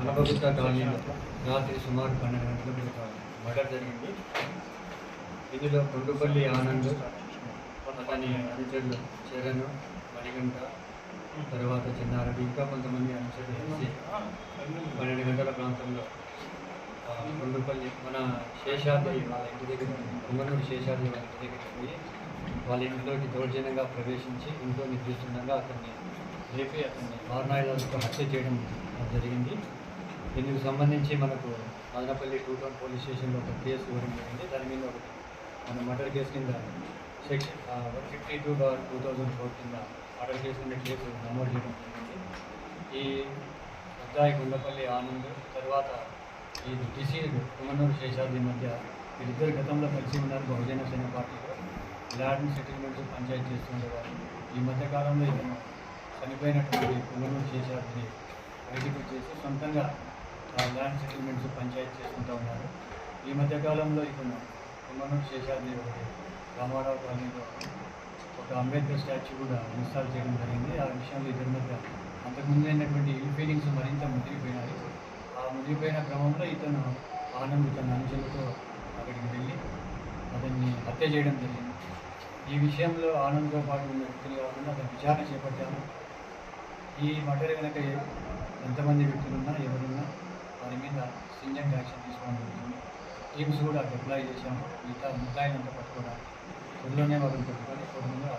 అనభగుత్త కాలనీలో రాత్రి సుమారు 12 గంటలకు ఒక మర్డర్ జరిగింది. ఇందులో కొండుపల్లి ఆనంద్, అతని అనుచరులు చరణ్, మణిగంట, తర్వాత చిన్నారెడ్డి, ఇంకా కొంతమంది అనుచరులు కలిసి 12 గంటల ప్రాంతంలో కొండుపల్లి మన శేషాద్రి వాళ్ళ ఇంటి దగ్గర, కుమ్మనూరు శేషాద్రి వాళ్ళ ఇంటి దగ్గరికి పోయి వాళ్ళ ఇంట్లోకి దౌర్జన్యంగా ప్రవేశించి ఇంట్లో నిద్రిస్తుండగా అతన్ని లేపి అతన్ని మారణాయుధాలతో హత్య చేయడం జరిగింది. దీనికి సంబంధించి మనకు మదనపల్లి 2 టౌన్ పోలీస్ స్టేషన్లో ఒక కేసు ఇవ్వడం జరిగింది. దాని మీద ఒకటి మన మర్డర్ కేసు కింద సెక్షన్ 152/2004 కింద మర్డర్ కేసు కింద కేసు నమోదు చేయడం జరిగింది. ఈ ముద్దాయి గుండపల్లి ఆనంద్, తర్వాత ఈ డిసీజ్డ్ కుమ్మనూరు శేషాద్రి మధ్య వీరిద్దరు గతంలో కలిసి ఉన్నారు. బహుజన సేన పార్టీలో ల్యాండ్ సెటిల్మెంట్స్ పంచాయతీ చేస్తుండేవారు. ఈ మధ్యకాలంలో ఇతను చనిపోయినటువంటి కుమ్మనూరు శేషాద్రిని బయటకు వచ్చేసి సొంతంగా ల్యాండ్ సెటిల్మెంట్స్ పంచాయతీ చేసుకుంటూ ఉన్నారు. ఈ మధ్యకాలంలో ఇతను కుమ్మనూరు శేషాద్రి రామారావు కాలనీలో ఒక అంబేద్కర్ స్టాచ్యూ కూడా ఇన్స్టాల్ చేయడం జరిగింది. ఆ విషయంలో ఇద్దరి మధ్య అంతకుముందు అయినటువంటి ఇల్ ఫీలింగ్స్ మరింత ముదిరిపోయినాయి. ఆ ముదిరిపోయిన క్రమంలో ఇతను ఆనంద్ తన అనుచరులతో అక్కడికి వెళ్ళి అతన్ని హత్య చేయడం జరిగింది. ఈ విషయంలో ఆనంద్తో పాటు ఉన్న వ్యక్తులు కాకుండా అతను విచారణ చేపట్టాము. ఈ మర్డర్ వెనక ఎంతమంది వ్యక్తులున్నా ఎవరున్నా వారి మీద స్ట్రింజెంట్ యాక్షన్ తీసుకోవడం జరుగుతుంది. టీమ్స్ కూడా డిప్లాయ్ చేశాము. మిగతా ముద్దాయిలంతా పట్టుకోవడానికి త్వరలోనే వాళ్ళని పట్టుకొని కోర్టు ముందు